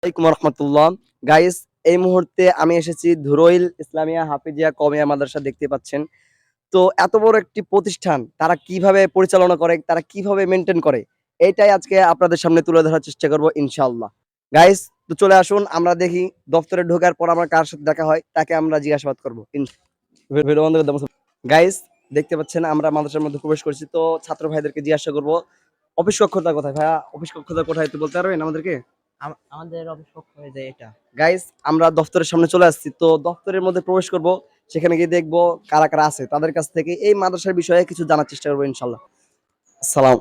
আলাইকুম রহমতুল্লাহ। গাইস, এই মুহূর্তে আমি এসেছি ধুরইল ইসলামিয়া হাফিজিয়া কওমিয়া মাদ্রাসা, দেখতে পাচ্ছেন। তো এত বড় একটি প্রতিষ্ঠান তারা কিভাবে পরিচালনা করে, তারা কিভাবে মেনটেন করে, এইটাই আজকে আপনাদের সামনে তুলে ধরার চেষ্টা করব ইনশাআল্লাহ। গাইস, তো চলে আসুন, আমরা দেখি দপ্তরে ঢোকার পর আমার কার সাথে দেখা হয় তাকে আমরা জিজ্ঞাসাবাদ করবো। গাইস, দেখতে পাচ্ছেন আমরা মাদ্রাসার মধ্যে প্রবেশ করছি। তো ছাত্র ভাইদেরকে জিজ্ঞাসা করব অফিস কক্ষতা কোথায়। ভাইয়া, অফিস কক্ষতা কোথায় একটু বলতে পারবেন আমাদেরকে? আমাদের অফিস পক্ষ হয়ে যায় এটা। গাইস, আমরা দফতরের সামনে চলে আসছি। তো দফতরের মধ্যে প্রবেশ করব, সেখানে গিয়ে দেখবো কারা কারা আছে, তাদের কাছ থেকে এই মাদ্রাসার বিষয়ে কিছু জানার চেষ্টা করবো ইনশাল্লাহ। সালাম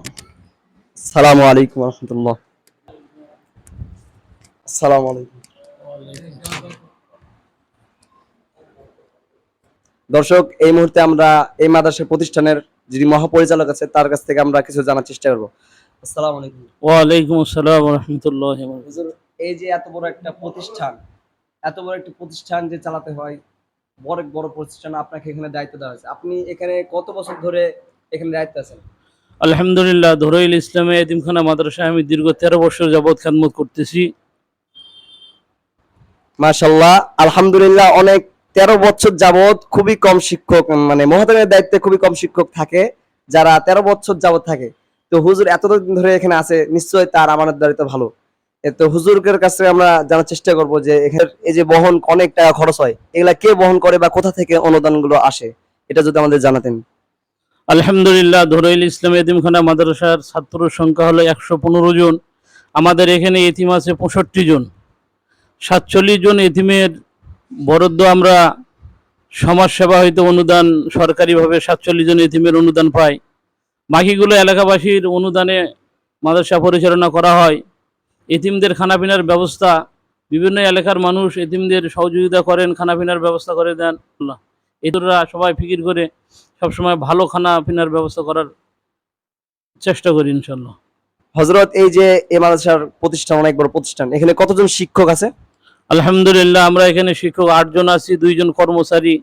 সালামু আলাইকুম রহমতুল্লাহ। আসসালামু আলাইকুম। দর্শক, এই মুহূর্তে আমরা এই মাদ্রাসা প্রতিষ্ঠানের যিনি মহাপরিচালক আছে তার কাছ থেকে আমরা কিছু জানার চেষ্টা করবো। আসসালামু আলাইকুম। ওয়ালাইকুম আসসালাম ওয়া রাহমাতুল্লাহি ওয়া বারাকাতুহু। হুজুর, এই যে এত বড় একটা প্রতিষ্ঠান, এত বড় একটা প্রতিষ্ঠান যে চালাতে হয়, বড় বড় প্রতিষ্ঠান, আপনাকে এখানে দায়িত্ব দেওয়া হয়েছে। আপনি এখানে কত বছর ধরে এখানে দায়িত্ব আছেন? আলহামদুলিল্লাহ, ধরইল ইসলামে এতিমখানা মাদ্রাসায় আমি দীর্ঘ 13 বছর যাবৎ খেদমত করতেছি। মাশাআল্লাহ, আলহামদুলিল্লাহ। অনেক 13 বছর যাবত খুবই কম শিক্ষক, মানে মহতামের দায়িত্বে খুবই কম শিক্ষক থাকে যারা 13 বছর যাবত থাকে। তো হুজুর এতদিন ধরে এখানে আছে, নিশ্চয়ই তার আমানতদারিতা ভালো। তো হুজুরের কাছে আমরা জানার চেষ্টা করব যে এখানে এই যে বহন অনেক টাকা খরচ হয়, এগুলা কে বহন করে বা কোথা থেকে অনুদানগুলো আসে, এটা যদি আমাদের জানাতেন। আলহামদুলিল্লাহ, ধরইল ইসলামে এতিমখানা মাদ্রাসার ছাত্র সংখ্যা হলো 115 জন। আমাদের এখানে এতিম আছে 65 জন। 47 জন এতিমের বরাদ্দ আমরা সমাজ সেবা হইতে অনুদান, সরকারিভাবে 47 জন এতিমের অনুদান পাই। বাকিগুলো এলাকাবাসীর অনুদানে মাদ্রাসা পরিচালনা করা হয়। এতিমদের খানাপিনার ব্যবস্থা, বিভিন্ন এলাকার মানুষ এতিমদের সহযোগিতা করেন, খানাপিনার ব্যবস্থা করে দেন। এদেররা সবাই ফিকির করে সবসময় ভালো খানাপিনার ব্যবস্থা করার চেষ্টা করি ইনশাল্লাহ। হযরত, এই যে এই মাদ্রাসার প্রতিষ্ঠান অনেক বড় প্রতিষ্ঠান, এখানে কতজন শিক্ষক আছে? আলহামদুলিল্লাহ, আমরা এখানে শিক্ষক 8 জন আছি, 2 জন কর্মচারী।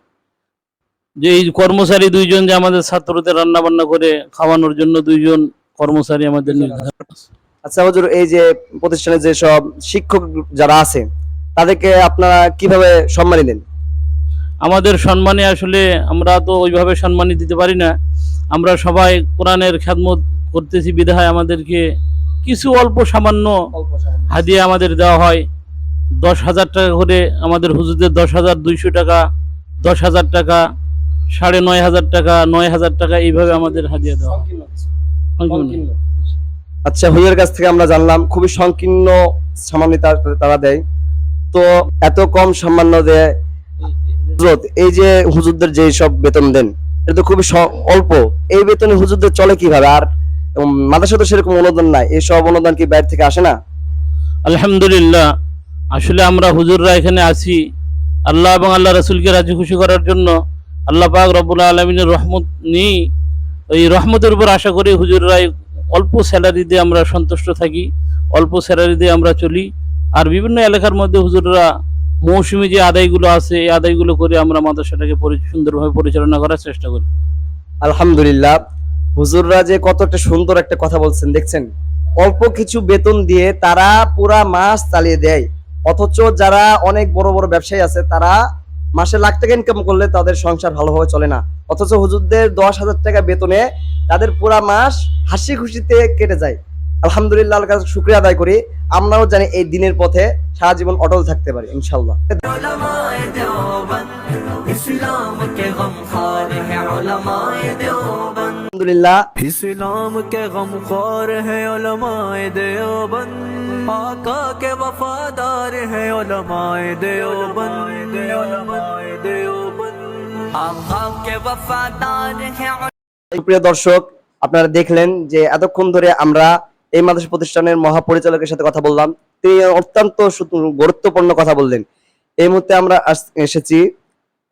যে এই কর্মচারী 2 জন যে আমাদের ছাত্রদের রান্না বান্না করে খাওয়ানোর জন্য 2 জন কর্মচারী আমাদের নির্ধারণ আছে। আচ্ছা হুজুর, এই যে প্রতিষ্ঠানে যে সব শিক্ষক যারা আছে তাদেরকে আপনারা কিভাবে সম্মানী দেন? আমাদের সম্মানে আসলে আমরা তো ওইভাবে সম্মানী দিতে পারি না। আমরা সবাই কোরআনের খেদমত করতেছি বিধায় আমাদেরকে কিছু অল্প সামান্য হাদিয়া আমাদের দেওয়া হয়। 10,000 টাকা করে আমাদের হুজুরদের, 10,200 টাকা, 10,000 টাকা, 9,500 টাকা, 9,000 টাকা, এইভাবে আমাদের হাদিয়া দেওয়া হয়। সংকীর্ণ। আচ্ছা, হুজুরের কাছ থেকে আমরা জানলাম খুবই সংকীর্ণ সামান্য তারা দেয়। তো এত কম সামান্য দেয় হযরত, এই যে হুজুরদের যে সব বেতন দেন এটা তো খুবই অল্প। এই বেতনে হুজুরদের চলে কিভাবে? আর মাদ্রাসা তো সেরকম অনুদান নাই, এসব অনুদান কি বাইরে থেকে আসে না? আলহামদুলিল্লাহ, আসলে আমরা হুজুররা এখানে আছি আল্লাহ এবং আল্লাহ রাসূলকে রাজি খুশি করার জন্য। আল্লাহ পাক রব্বুল আলামিনের রহমত নিই, এই রহমতের উপর আশা করি হুজুররাই অল্প স্যালারি দিয়ে আমরা সন্তুষ্ট থাকি, অল্প স্যালারি দিয়ে আমরা চলি। আর বিভিন্ন এলাকার মধ্যে হুজুররা মৌসুমী যে আদায়গুলো আছে এই আদায়গুলো করে আমরা মাদ্রাসাটাকে সুন্দরভাবে পরিচালনা করার চেষ্টা করি। আলহামদুলিল্লাহ, হুজুররা যে কত একটা সুন্দর একটা কথা বলছেন দেখছেন। অল্প কিছু বেতন দিয়ে তারা পুরা মাস চালিয়ে দেয়, অথচ যারা অনেক বড় বড় ব্যবসায়ী আছে তারা মাসে লাখ টাকা ইনকাম করলে তাদের সংসার ভালোভাবে চলে না। অথচ হুজুরদের 10,000 টাকা বেতনে তাদের পুরা মাস হাসি খুশিতে কেটে যায়। আলহামদুলিল্লাহ, আল্লাহর কাছে শুকরিয়া আদায় করি। আমরাও জানি এই দিনের পথে সারা জীবন অটল থাকতে পারি ইনশাআল্লাহ। আলহামদুলিল্লাহ, इस्लाम के गमख्वार है उलमाए देवबंद, आका के वफादार है उलमाए देवबंद, उलमाए देवबंद, आका के वफादार है। প্রিয় দর্শক, আপনারা দেখলেন যে এতক্ষণ ধরে আমরা এই মাদ্রাসা প্রতিষ্ঠানের মহাপরিচালকের সাথে কথা বললাম। তিনি অত্যন্ত গুরুত্বপূর্ণ কথা বললেন। এই মুহূর্তে আমরা এসেছি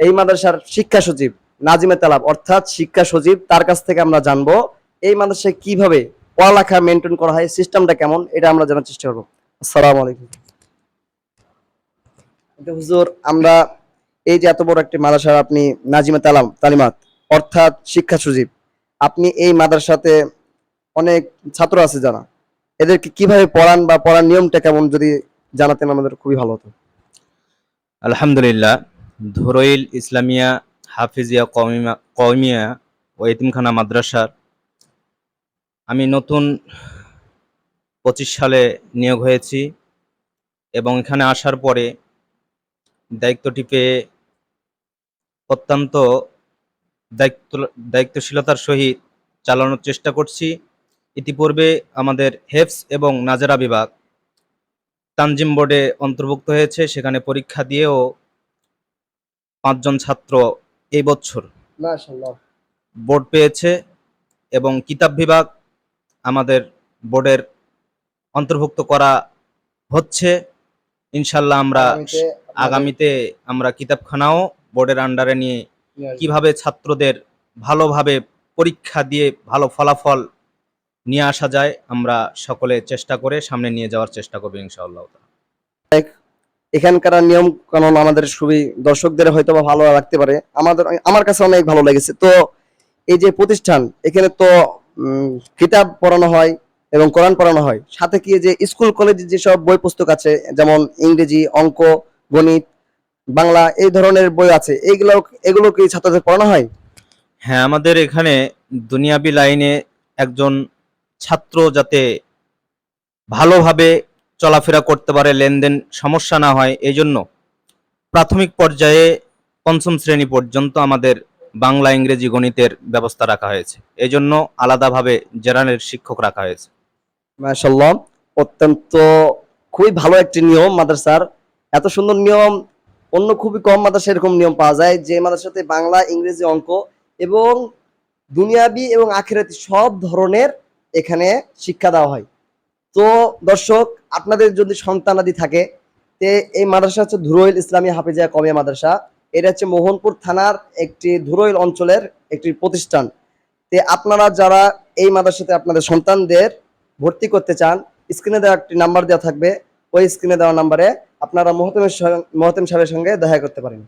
এই মাদ্রাসার শিক্ষা সচিব নাজিমে তালাব, অর্থাৎ শিক্ষা সচিব, তার কাছ থেকে আমরা জানবো এই মাদ্রাসায় কিভাবে পড়ালেখা মেনটেন করা হয়, সিস্টেমটা কেমন, এটা আমরা জানার চেষ্টা করবো। আসসালামু আলাইকুম। হুজুর, আমরা এই যে এত বড় একটি মাদ্রাসার আপনি নাজিমে তালিমাত অর্থাৎ শিক্ষা সচিব, আপনি এই মাদ্রাসাতে অনেক ছাত্র আছে যারা, এদেরকে কিভাবে পড়ান বা পড়ার নিয়মটা কেমন যদি জানাতেন আমাদের খুবই ভালো হতো। আলহামদুলিল্লাহ, ধুরইল ইসলামিয়া হাফিজিয়া কওমিয়া ও এতিমখানা মাদ্রাসার আমি নতুন 25 সালে নিয়োগ হয়েছি এবং এখানে আসার পরে দায়িত্বটি পেয়ে অত্যন্ত দায়িত্ব দায়িত্বশীলতার সহিত চালানোর চেষ্টা করছি। ইতিপূর্বে আমাদের হেফজ এবং নাজেরা বিভাগ তানজিম বোর্ডে অন্তর্ভুক্ত হয়েছে, সেখানে পরীক্ষা দিয়েও 5 জন ছাত্র এই বছর মাশাআল্লাহ। বোর্ড পেয়েছে এবং কিতাব বিভাগ আমাদের বোর্ডের অন্তর্ভুক্ত করা হচ্ছে। ইনশাল্লাহ আমরা আগামীতে আমরা কিতাবখানাও বোর্ডের আন্ডারে নিয়ে কিভাবে ছাত্রদের ভালোভাবে পরীক্ষা দিয়ে ভালো ফলাফল নিয়ে আসা যায় আমরা সকলে চেষ্টা করে সামনে নিয়ে যাওয়ার চেষ্টা করবো ইনশাআল্লাহ। এখানকার নিয়ম কানুন আমাদের খুবই দর্শকদের হয়তো বা ভালো লাগতে পারে, আমার কাছে অনেক ভালো লেগেছে। তো এই যে প্রতিষ্ঠান, এখানে তো কিতাব পড়ানো হয় এবং কোরআন পড়ানো হয়, সাথে কি যে স্কুল কলেজে যেসব বই পুস্তক আছে যেমন ইংরেজি, অঙ্ক, গণিত, বাংলা এই ধরনের বই আছে, এগুলো কি ছাত্রদের পড়ানো হয়? হ্যাঁ, আমাদের এখানে দুনিয়াবি লাইনে একজন ছাত্র যাতে ভালোভাবে চলাফেরা করতে পারে, লেনদেন সমস্যা না হয়, এই জন্য প্রাথমিক পর্যায়ে 5ম শ্রেণী পর্যন্ত আমাদের বাংলা, ইংরেজি, গণিতের ব্যবস্থা রাখা হয়েছে। এই জন্য আলাদাভাবে জেনারেল শিক্ষক রাখা হয়েছে। মাশাআল্লাহ, অত্যন্ত খুবই ভালো একটি নিয়ম মাদ্রাসার। এত সুন্দর নিয়ম অন্য খুবই কম মাদ্রাসায় এরকম নিয়ম পাওয়া যায়, যে মাদ্রাসাতে বাংলা, ইংরেজি, অঙ্ক এবং দুনিয়াবি এবং আখিরাতি সব ধরনের এখানে শিক্ষা দেওয়া হয়। তো দর্শক, আপনাদের যদি সন্তানাদি থাকে, তে এই মাদ্রাসা হচ্ছে ধুরইল ইসলামী হাফিজিয়া কওমিয়া মাদ্রাসা। এটা হচ্ছে মোহনপুর থানার একটি ধুরইল অঞ্চলের একটি প্রতিষ্ঠান। তে আপনারা যারা এই মাদ্রাসাতে আপনাদের সন্তানদের ভর্তি করতে চান, স্ক্রিনে দেওয়া একটি নাম্বার দেওয়া থাকবে, ওই স্ক্রিনে দেওয়া নাম্বারে আপনারা মোহতেম সাহেবের সঙ্গে দেখা করতে পারেন।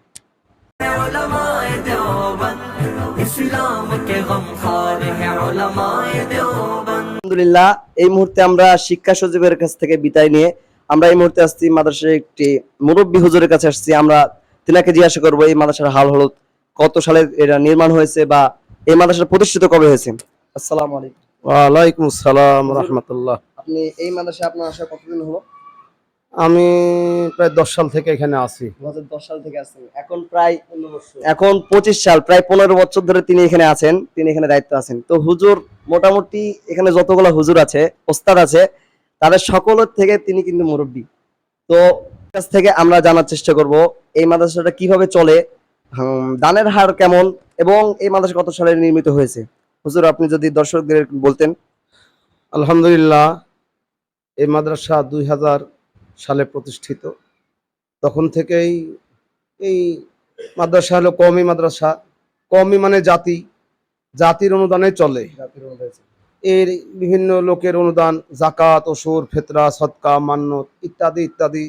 उलमाए देवबंद इस्लाम के गमखार है उलमाए देवबंद। আলহামদুলিল্লাহ, এই মুহূর্তে আমরা শিক্ষা সচিবের কাছ থেকে বিদায় নিয়ে আমরা এই মুহূর্তে আসছি মাদ্রাসার একটি মুরব্বী হুজুরের কাছে আসছি। আমরা তিনাকে জিজ্ঞাসা করবো এই মাদ্রাসার হাল হলত, কত সালে এটা নির্মাণ হয়েছে বা এই মাদ্রাসা প্রতিষ্ঠিত কবে হয়েছে। আসসালামু আলাইকুম। ওয়ালাইকুম আসসালাম রাহমাতুল্লাহ। আপনি এই মাদ্রাসায় আপনার আসা কতদিন হলো? আমি প্রায় 10 সাল থেকে এখানে আছি। 2010 সাল থেকে আছেন, এখন প্রায় 25 সাল, প্রায় 15 বছর ধরে তিনি এখানে আছেন, তিনি এখানে দায়িত্ব আছেন। তো হুজুর মোটামুটি এখানে যতগুলো হুজুর আছে, ওস্তাদ আছে, তাদের সকলের থেকে তিনি কিন্তু মুরব্বী। তো কাছ থেকে আমরা জানার চেষ্টা করব এই মাদ্রাসাটা কিভাবে চলে, দানের হার কেমন এবং এই মাদ্রাসা কত সালে নির্মিত হয়েছে। হুজুর, আপনি যদি দর্শকদের বলতেন। আলহামদুলিল্লাহ, এই মাদ্রাসা 2000 সালে প্রতিষ্ঠিত। তখন থেকেই এই মাদ্রাসা হলো কওমি মাদ্রাসা। কওমি মানে জাতি, জাতির অনুদানে চলে। এর বিভিন্ন লোকের অনুদান, যাকাত, ওসুর, ফিতরা, সদকা, মান্নত ইত্যাদি ইত্যাদি,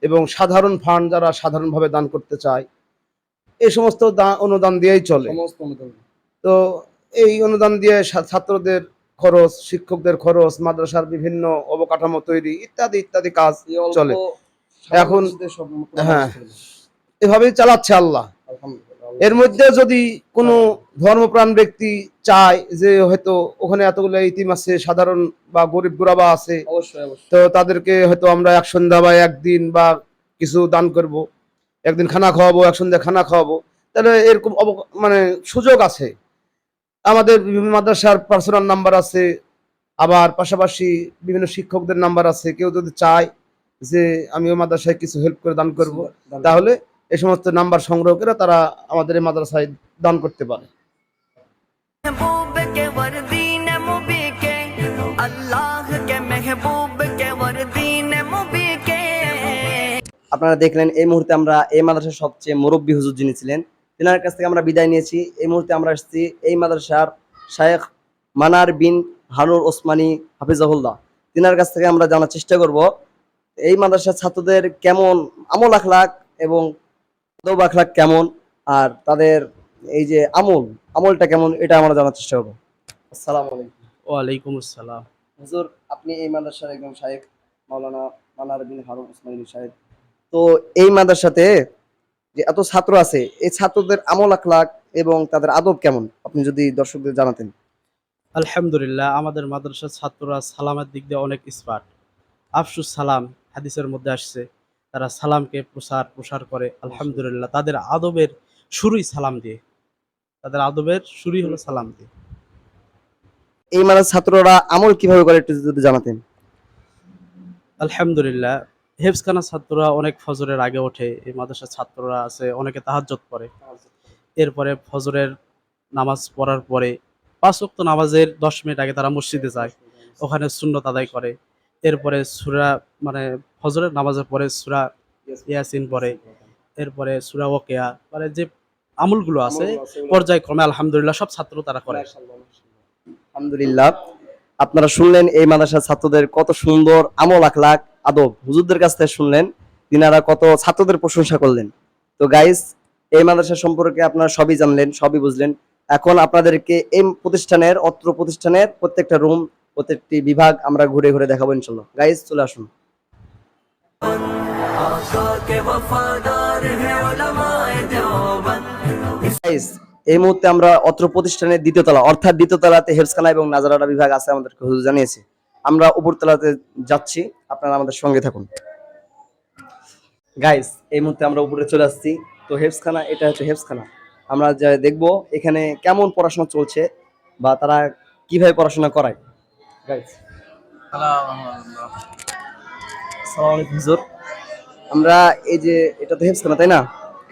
এবং সাধারণ ফান্ড যারা সাধারণভাবে দান করতে চায়, এই সমস্ত অনুদান দিয়েই চলে। তো এই অনুদান দিয়ে ছাত্রদের খরচ, শিক্ষকদের খরচ, মাদ্রাসার বিভিন্ন অবকাঠামো তৈরি ইত্যাদি ইত্যাদি কাজ চলে। এখন হ্যাঁ, এভাবেই চালাচ্ছে আল্লাহ। এর মধ্যে যদি কোনো ধর্মপ্রাণ ব্যক্তি চায় যে হয়তো ওখানে এতগুলো ইতিম আছে, সাধারণ বা গরিব গুরাবা আছে, তো তাদেরকে হয়তো আমরা এক সন্ধ্যা বা একদিন বা কিছু দান করব, একদিন খানা খাওয়াবো, এক সন্ধ্যা খানা খাওয়াবো, তাহলে এরকম মানে সুযোগ আছে। আমাদের বিভিন্ন মাদ্রাসার পার্সোনাল নাম্বার আছে, আবার পাশাপাশি বিভিন্ন শিক্ষকদের নাম্বার আছে। কেউ যদি চায় যে আমি ওই মাদ্রাসায় কিছু হেল্প করে দান করব, তাহলে এই সমস্ত নাম্বার সংগ্রহ করে তারা আমাদের এই মাদ্রাসায় দান করতে পারে। महबूब के वर्दीन मुबी के अल्लाह के महबूब के वर्दीन मुबी के। আপনারা দেখলেন এই মুহূর্তে আমরা এই মাদ্রাসার সবচেয়ে মুরব্বী হুজুর যিনি ছিলেন, তিনার কাছ থেকে আমরা বিদায় নিয়েছি। এই মুহূর্তে আমরা আসছি এই মাদ্রাসার শায়েখ মানার বিন হানুর ওসমানী হাফিজাহুল্লাহ, তিনার কাছ থেকে আমরা জানার চেষ্টা করব এই মাদ্রাসার ছাত্রদের কেমন আমল আখলাক এবং আদব আখলাক কেমন, আর তাদের এই যে আমলটা কেমন, এটা আমরা জানার চেষ্টা করবো। আসসালামু আলাইকুম। ওয়ালাইকুম আসসালাম। হুজুর, আপনি এই মাদ্রাসার একজন শায়েখ, মাওলানা মানার বিন হারুন উসমানী সাহেব। তো এই মাদ্রাসাতে যে এত ছাত্র আছে, এই ছাত্রদের আমল আখলাক এবং তাদের আদব কেমন, আপনি যদি দর্শকদের জানাতেন। আলহামদুলিল্লাহ, আমাদের মাদ্রাসার ছাত্ররা সালামের দিক দিয়ে অনেক এক্সপার্ট। আফসুস সালাম হাদিসের মধ্যে আসছে, তারা সালামকে প্রসার করে। আলহামদুলিল্লাহ, তাদের আদবের শুরুই সালাম দিয়ে, তাদের আদবের শুরুই হলো সালাম দিয়ে। এই মাদ্রাসার ছাত্ররা আমল কিভাবে করে একটু যদি জানাতেন। আলহামদুলিল্লাহ, হেফজখানার ছাত্ররা অনেক ফজরের আগে ওঠে। এই মাদ্রাসার ছাত্ররা আছে অনেকে তাহাজ্জুদ পড়ে। এরপরে ফজরের নামাজ পড়ার পরে 5 ওয়াক্ত নামাজের 10 মিনিট আগে তারা মসজিদে যায়, ওখানে সুন্নত আদায় করে। এরপরে সূরা মানে ফজরের নামাজের পরে সূরা ইয়াসিন পড়ে, এরপরে সূরা ওয়াকিয়া, মানে যে আমলগুলো আছে পর্যায়ক্রমে আলহামদুলিল্লাহ সব ছাত্র তারা করে। আলহামদুলিল্লাহ, আপনারা শুনলেন এই মাদ্রাসার ছাত্রদের কত সুন্দর আমল আখলাক আদব, হুজুরদের কাছ থেকে শুনলেন তিনারা কত ছাত্রদের প্রশংসা করলেন। তো গাইস, এই মাদ্রাসা সম্পর্কে আপনারা সবই জানলেন, সবই বুঝলেন। এখন আপনাদেরকে এই প্রতিষ্ঠানের অত্র প্রতিষ্ঠানের প্রত্যেকটা রুম, প্রত্যেকটি বিভাগ আমরা ঘুরে ঘুরে দেখাবো ইনশাল্লাহ। গাইস চলে আসুন। आका के वफादार है उलमाए देवबंद। গাইস, এই মুহূর্তে আমরা অত্র প্রতিষ্ঠানের দ্বিতীয় তলা অর্থাৎ দ্বিতীয় তলাতে হেফজখানা এবং নাজারাটা বিভাগ আছে, আমাদেরকে হুজুর জানিয়েছে। আমরা উপর তলাতে যাচ্ছি, আপনারা আমাদের সঙ্গে থাকুন। গাইস, এই মুহূর্তে আমরা উপরে চলে আসছি। তো হেফজখানা, এটা হচ্ছে হেফজখানা। আমরা যা দেখবো এখানে কেমন পড়াশোনা চলছে বা তারা কিভাবে পড়াশোনা করায়। গাইস, আসসালামু আলাইকুম হুজুর। আমরা এই যে এটা তো হেফজখানা, তাই না?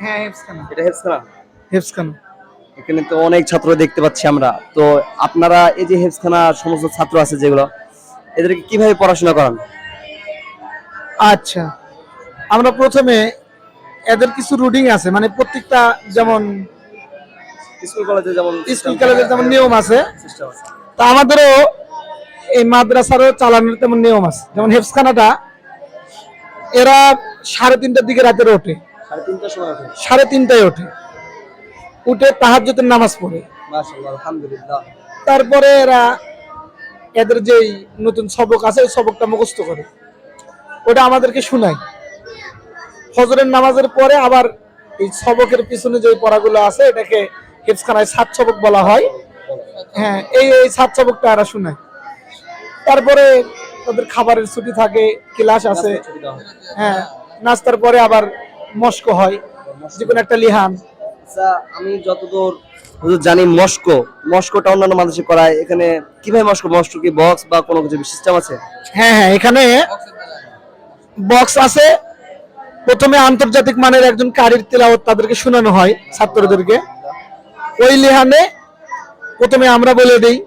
হ্যাঁ, হেফজখানা। এটা হেফজখানা। হেফজখানা। এখানে তো অনেক ছাত্র দেখতে পাচ্ছি আমরা। তো আপনারা এই যে হেফজখানা সমস্ত ছাত্র আছে যেগুলো, এদেরকে কিভাবে পড়াশোনা করান? আচ্ছা, আমরা প্রথমে এদের কিছু রুটিন আছে, মানে প্রত্যেকটা যেমন স্কুল কলেজে যেমন স্কুল কলেজের যেমন নিয়ম আছে, সিস্টেম আছে। তা আমাদেরও এই মাদ্রাসারও চালানোর তেমন নিয়ম আছে। যেমন হেফজখানাটা এরা 3:30টার দিকে রাতের ওঠে, 3:30টার সময় ওঠে। 3:30টায় ওঠে, উঠে তাহাজ্জুদের নামাজ পড়ে। মাশাআল্লাহ, আলহামদুলিল্লাহ। তারপরে এরা এদের যেই নতুন সবক আছে ওই সবকটা মুখস্থ করে, ওটা আমাদেরকে শোনায়। ফজরের নামাজের পরে আবার এই সবকের পিছনে যে পড়াগুলো আছে এটাকে হেফজখানায় 7 সবক বলা হয়। হ্যাঁ, এই 7 সবকটা এরা শোনায়। তারপরে ওদের খাবারের ছুটি থাকে, ক্লাস আছে। হ্যাঁ, নাস্তার পরে আবার মস্ক হয়, যে কোনো একটা লিহান। আচ্ছা, আমি যতদূর হুজুর জানি মস্কোটা অন্যান্য মানুষে করায়, এখানে কিভাবে মস্কো কি বক্স বা কোনো কিছু সিস্টেম আছে? হ্যাঁ হ্যাঁ, এখানে বক্স আছে। প্রথমে আন্তর্জাতিক মানের একজন কারির তেলাওয়াত তাদেরকে শোনানো হয় ছাত্রদেরকে। ওই লিহানে প্রথমে আমরা বলে দেই,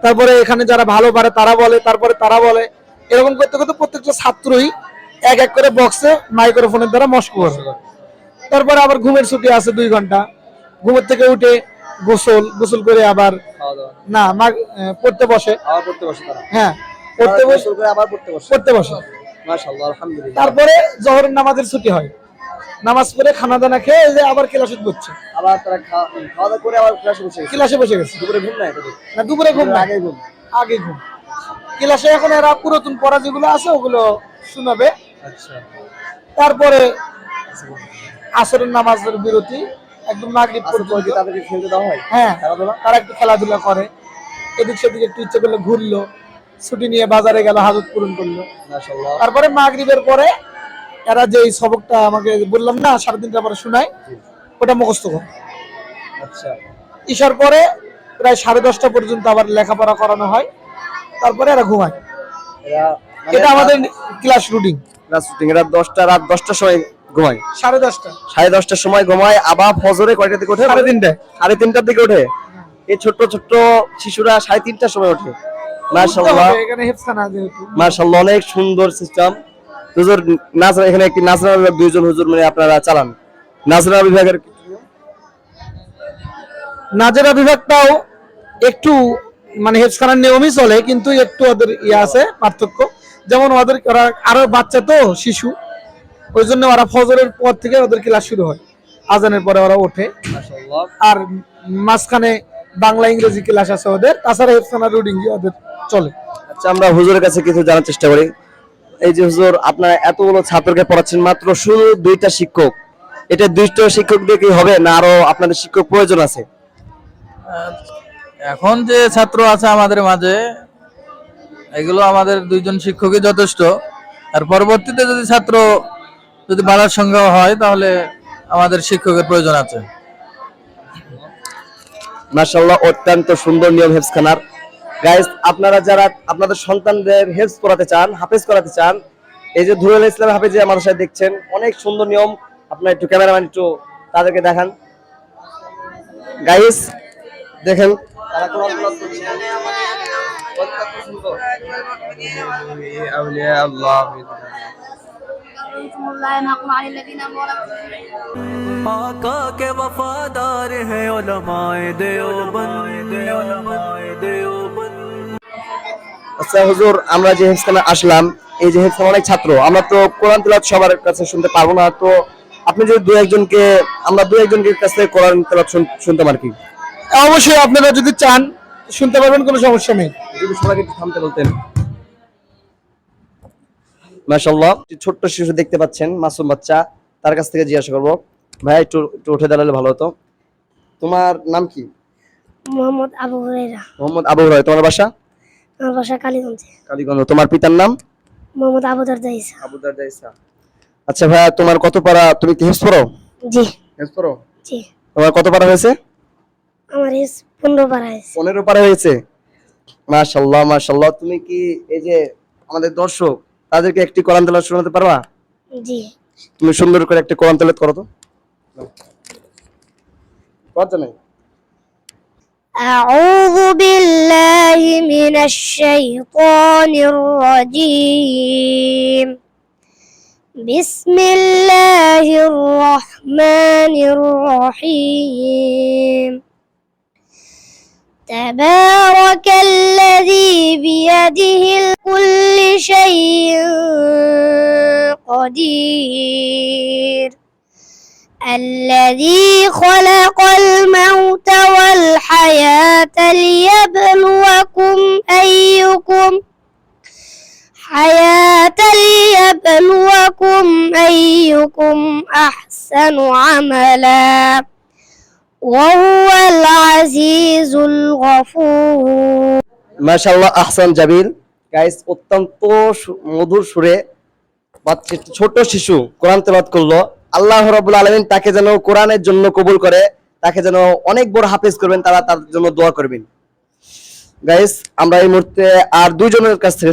তারপরে এখানে যারা ভালো পারে তারা বলে, তারপরে তারা বলে। এরকম করতে করতে প্রত্যেকটা ছাত্রই এক এক করে বক্সে মাইক্রোফোনের দ্বারা মস্ক করে। তারপরে আবার ঘুমের ছুটি আছে 2 ঘন্টা। ঘুমের থেকে উঠে গোসল করে আবার না পড়তে বসে। আবার পড়তে বসে তারা? হ্যাঁ, পড়তে বসে করে আবার পড়তে বসে। মাশাআল্লাহ, আলহামদুলিল্লাহ। তারপরে জোহরের নামাজের ছুটি হয়, নামাজ পড়ে খানা দানা খেয়ে এই যে আবার ক্লাসে বসছে। আবার তারা খাওয়া দাওয়া করে আবার ক্লাসে বসে গেছে। দুপুরে ঘুম নাই তাদের? না, দুপুরে ঘুম না, আগে ঘুম। আগে ঘুম। ক্লাসে এখন এরা পুরাতন পড়া যেগুলো আছে ওগুলো শোনাবে। আচ্ছা, তারপরে আসরের নামাজের বিরতি একদম মাগরিব পর্যন্ত তাদেরকে খেলতে দেওয়া হয়। হ্যাঁ, তারা একটু খেলাধুলা করে, এদিক সেদিক একটু ইচ্ছে করলে ঘুরলো, ছুটি নিয়ে বাজারে গেল, হাজত পূরণ করলো। মাশাআল্লাহ। তারপরে মাগরিবের পরে এরা যে সবকটা আমাকে বললাম না 3:30টার পরে শোনায়, ওটা মুখস্থ করে। আচ্ছা, ঈশার পরে প্রায় 10:30টা পর্যন্ত আবার লেখাপড়া করানো হয়, তারপরে এরা ঘুমায়। এটা আমাদের ক্লাস রুটিন। রাত 10টার সময় ঘুমায়, 10:30টা 10:30টার সময় ঘুমায়, আবার ফজরে কয়টার দিকে ওঠে? 3:30টায়। 3:30টার দিকে ওঠে। এই ছোট্ট শিশুরা 3:30টার সময় ওঠে। মাশাআল্লাহ, এখানে হেফজখানা যেহেতু। মাশাআল্লাহ, অনেক সুন্দর সিস্টেম। হুজুর নাজরা, এখানে একটি নাজরা বিভাগ 2জন হুজুর মানে আপনারা চালান। নাজরা বিভাগের নাজেরা বিভাগটাও একটু মানে হেফজখানার নিয়মই চলে, কিন্তু একটু ওদের আছে পার্থক্য। যেমন ওরা আরো বাচ্চা তো শিশু, ওই জন্য ওরা ফজরের পর থেকে ওদের ক্লাস শুরু হয়, আজানের পরে ওরা ওঠে। মাশাআল্লাহ। আর মাঝখানে বাংলা ইংরেজি ক্লাস আছে ওদের, তাছাড়া হেফজখানার রুটিন ওদের চলে। আচ্ছা, আমরা হুজুরের কাছে কিছু জানার চেষ্টা করি। এই যে হুজুর আপনারা এতগুলো ছাত্রকে পড়াচ্ছেন, মাত্র শুধু 2টা শিক্ষক, এটা 2টা শিক্ষক দিয়ে কি হবে না আরো আপনাদের শিক্ষক প্রয়োজন আছে? এখন যে ছাত্র আছে আমাদের মাঝে, এগুলো আমাদের 2জন শিক্ষকই যথেষ্ট। আর পরবর্তীতে যদি ছাত্র যদি বাড়ার সংখ্যা হয় তাহলে আমাদের শিক্ষকের প্রয়োজন আছে। মাশাআল্লাহ, অত্যন্ত সুন্দর নিয়ম হেফজখানার। গাইস, আপনারা যারা আপনাদের সন্তানদের হেফজ করাতে চান, হাফেজ করাতে চান, এই যে ধুরুল ইসলাম হাফেজিয়া মাদ্রাসায় দেখছেন, অনেক সুন্দর নিয়ম। আপনারা একটু ক্যামেরাম্যান একটু তাদেরকে দেখান। গাইস দেখেন তারা কোরআন তেলাওয়াত করছে। অত্যন্ত সুন্দর। आका के वफादार है उलमाए देओबंद। আচ্ছা হুজুর, আমরা যে হেফজখানা আসলাম, এই যে হেফজখানা অনেক ছাত্র, আমরা তো কোরআন তেলাওয়াত সবার কাছে শুনতে পারবো না, তো আপনি যদি আমরা দু একজনকে কাছ থেকে কোরআন তেলাওয়াত শুনতাম আর কি। অবশ্যই আপনারা যদি চান শুনতে পারবেন, কোনো সমস্যা নেই। যদি সবাইকে একটু থামতে বলতেন। মাশাআল্লাহ, ছোট্ট শিশু দেখতে পাচ্ছেন, মাসুম বাচ্চা, তার কাছ থেকে জিজ্ঞাসা করবো। ভাই একটু একটু উঠে দাঁড়ালে ভালো হতো। তোমার নাম কি? মোহাম্মদ আবু হুরায়রা। মোহাম্মদ আবু হুরায়রা। তোমার বাসা? আমার বাসা কালীগঞ্জে। কালীগঞ্জ। তোমার পিতার নাম? মোহাম্মদ আবু দারদা ঈসা। আবু দারদা ঈসা। আচ্ছা ভাইয়া, তোমার কত পারা? তুমি কি হেফজ পড়ো? জি হেফজ পড়ো? জি। তোমার কত পারা হয়েছে? আমার এজ 15 পারা হয়েছে। 15 পারা হয়েছে। মাশাআল্লাহ মাশাআল্লাহ। তুমি কি এই যে আমাদের দর্শক তাদেরকে একটি কোরআন তেলাওয়াত শোনাতে পারবা? জি। তুমি সুন্দর করে একটা কোরআন তেলাওয়াত করো তো। কথা নাই। أعوذ بالله من الشيطان الرجيم. بسم الله الرحمن الرحيم. تبارك الذي بيده كل شيء قدير. الذي خلق الموت والحياة ليبلوكم أحسن عملا وهو العزيز الغفور. মাশাআল্লাহ, আহসান জাবিল। গাইস, অত্যন্ত মধুর সুরে ছোট শিশু কোরআন তেলাওয়াত করলো। আল্লাহ রাব্বুল আলামিন তাকে যেন কোরআনের জন্য কবুল করে, তাকে যেন অনেক বড় হাফেজ করবেন, তারা তার জন্য দোয়া করবেন। গাইস, আমরা এই মুহূর্তে আর দুইজনের কাছ থেকে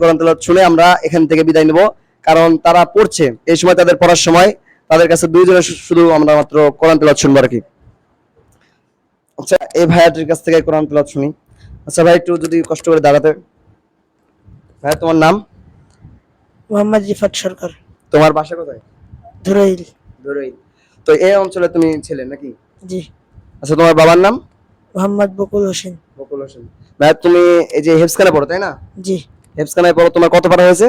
কোরআন তেলাওয়াত শুনে আমরা এখান থেকে বিদায় নেব, কারণ তারা পড়ছে, এই সময় তাদের পড়ার সময়, তাদের কাছে দুইজনের শুধু আমরা মাত্র কোরআন তেলাওয়াত শুনবো আর কি। আচ্ছা, এই ভাইয়াটির কাছ থেকে কোরআন তেলাওয়াত শুনি। আচ্ছা ভাই, একটু যদি কষ্ট করে দাঁড়াতে। ভাই, তোমার নাম? মোহাম্মদ রিফাত সরকার। তোমার বাসা কোথায়? ধুরাইল। ধুরাইল। তো এই অঞ্চলে তুমি ছেলে নাকি? জি। আচ্ছা, তোমার বাবার নাম? মোহাম্মদ বকুল হোসেন। বকুল হোসেন। ভাই, তুমি এই যে হেফজখানায় পড়ো তাই না? জি। হেফজখানায় পড়ো, তোমার কত পারা হয়েছে?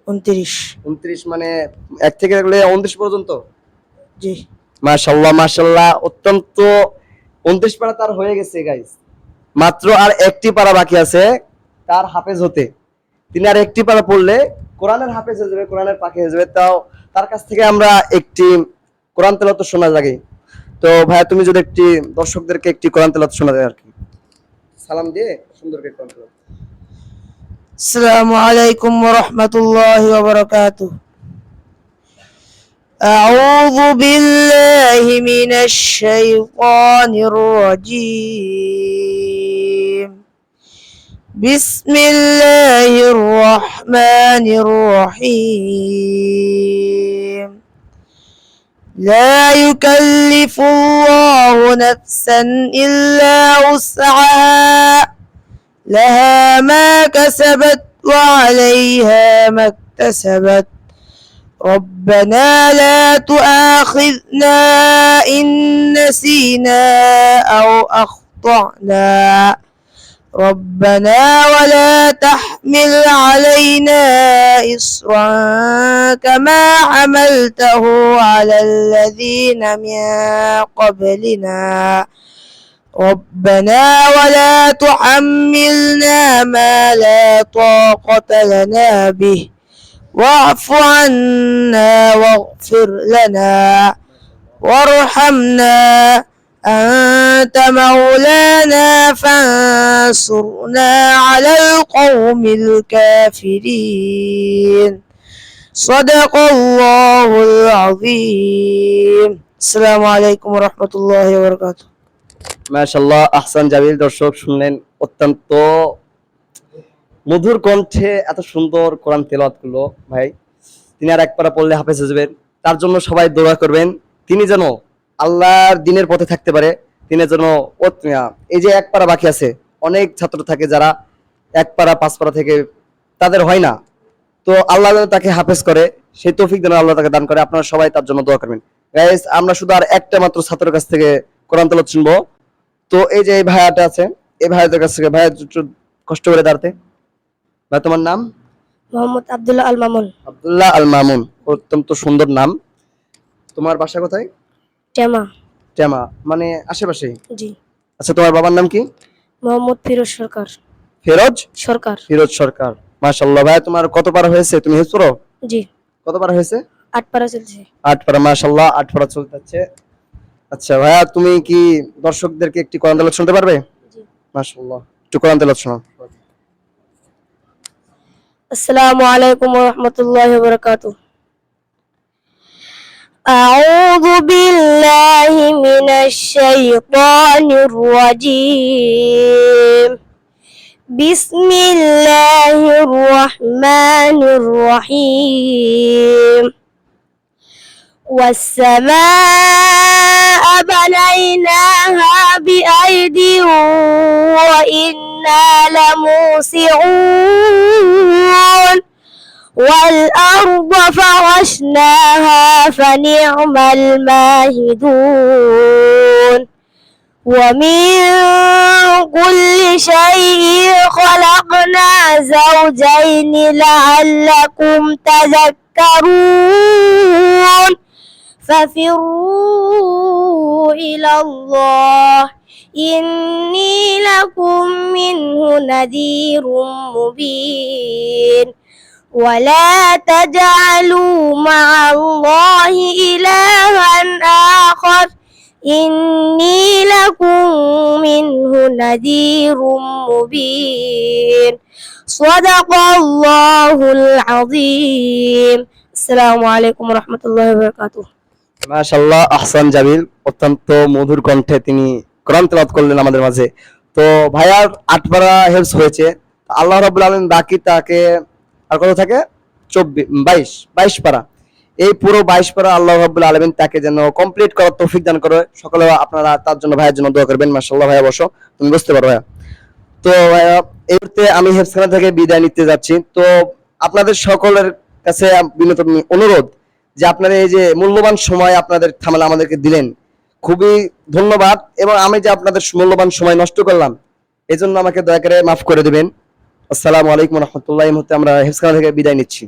29। 29, মানে 1 থেকে 29 পর্যন্ত? জি। মাশাআল্লাহ মাশাআল্লাহ, অত্যন্ত 29 পারা তার হয়ে গেছে গাইস। মাত্র আর একটি পারা বাকি আছে তার হাফেজ হতে। তিনি আর একটি পারা পড়লে কোরআনের হাফেজ হয়ে যাবে, কোরআনের পাখি হয়ে যাবে। তাও তার কাছ থেকে আমরা একটি কোরআন তেলাওয়াত শোনা লাগে। তো ভাই, তুমি যদি একটি দর্শকদেরকে একটি কোরআন তেলাওয়াত শোনা যায় আর কি, সালাম দিয়ে সুন্দর করে কোরআন তেলাওয়াত। আসসালামু আলাইকুম ওয়া রাহমাতুল্লাহি ওয়া বারাকাতুহু। أعوذ بالله من الشيطان الرجيم. بسم الله الرحمن الرحيم. لا يكلف الله نفسا إلا وسعها لها ما كسبت وعليها ما اكتسبت. ربنا لا تؤاخذنا إن نسينا أو أخطأنا. ربنا ولا تحمل علينا إصرا كما حملته على الذين من قبلنا. ربنا ولا تحملنا ما لا طاقة لنا به واعف عنا واغفر لنا وارحمنا أنت مولانا فانصرنا على القوم الكافرين صدق الله العظيم السلام عليكم ورحمة الله وبركاته মাশাআল্লাহ, আহসান জামিল। দর্শক শুনলেন, অত্যন্ত মধুর কণ্ঠে এত সুন্দর কোরআন তেলাওয়াত করলো ভাই। তিনি আর এক পারা পড়লে হাফেজ হয়ে যাবেন। তার জন্য সবাই দোয়া করবেন, তিনি যেন আল্লাহর দিনের পথে থাকতে পারে। তিনি যেন এই যে এক পারা বাকি আছে, অনেক ছাত্র থাকে যারা এক পারা 5 পারা থেকে তাদের হয় না, তো আল্লাহ যেন তাকে হাফেজ করে, সেই তৌফিক যেন আল্লাহ তাকে দান করে। আপনারা সবাই তার জন্য দোয়া করবেন। গাইস, আমরা শুধু আর একটা মাত্র ছাত্রের কাছ থেকে কোরআন তেলাওয়াত শুনবো। তো এই যে এই ভাইয়াটা আছে, এই ভাইয়াদের কাছ থেকে, ভাইয়া একটু কষ্ট করে দাঁড়াতে। ভাই, তোমার নাম? মোহাম্মদ আব্দুল্লাহ আল মামুন। আব্দুল্লাহ আল মামুন, অত্যন্ত সুন্দর নাম। তোমার বাসা কোথায়? টেমা। টেমা মানে আশেপাশে? জি। আচ্ছা, তোমার বাবার নাম কি? মোহাম্মদ ফিরোজ সরকার। ফিরোজ সরকার। ফিরোজ সরকার, মাশাআল্লাহ। ভাই, তোমার কত পারা হয়েছে? তুমি হিফজ পড়ো? জি। কত পারা হয়েছে? 8 পারা চলছে। 8 পারা, মাশাআল্লাহ, 8 পারা চলতে যাচ্ছে। আচ্ছা ভাইয়া, তুমি কি দর্শকদেরকে একটি কোরআন তেলাওয়াত শুনতে পারবে? জি। মাশাআল্লাহ, একটু কোরআন তেলাওয়াত শোনাও। আসসালামু আলাইকুম ওয়া রাহমাতুল্লাহি ওয়া বারাকাতুহু। أعوذ بالله من الشيطان الرجيم بسم الله الرحمن الرحيم والسماء بنيناها بأيد وإنا لموسعون والأرض فرشناها فنعم الماهدون ومن كل شيء خلقنا زوجين لعلكم تذكرون ففروا إلى الله إني لكم منه نذير مبين ولا تجعلوا مع الله إلها آخر إني لكم منه نذير مبين صدق الله العظيم السلام عليكم ورحمة الله وبركاته মাশাআল্লাহ, আহসান জামিল, অত্যন্ত মধুর কণ্ঠে তিনি কোরআন তেলাওয়াত করলেন আমাদের মাঝে। তো ভাইয়ার 8 পারা হেফজ হয়েছে। আল্লাহ রাব্বুল আলামিন বাকি তাকে আর কত থাকে? 22 পারা। এই পুরো 22 পারা আল্লাহ রাব্বুল আলামিন তাকে যেন কমপ্লিট করার তৌফিক দান করে। সকলে আপনারা তার জন্য, ভাইয়ের জন্য দোয়া করবেন। মাশাআল্লাহ, ভাইয়া বসো, তুমি বুঝতে পারো ভাইয়া। তো ভাইয়া, এই মুহূর্তে আমি হেফজখানা থেকে বিদায় নিতে যাচ্ছি। তো আপনাদের সকলের কাছে বিনীত অনুরোধ যে আপনারা এই যে মূল্যবান সময় আপনাদের থামালে আমাদেরকে দিলেন, খুবই ধন্যবাদ। এবং আমি যে আপনাদের মূল্যবান সময় নষ্ট করলাম, এই জন্য আমাকে দয়া করে মাফ করে দেবেন। আসসালামু আলাইকুম ওয়া রাহমাতুল্লাহি। এই মুহূর্তে আমরা হেফজখানা থেকে বিদায় নিচ্ছি।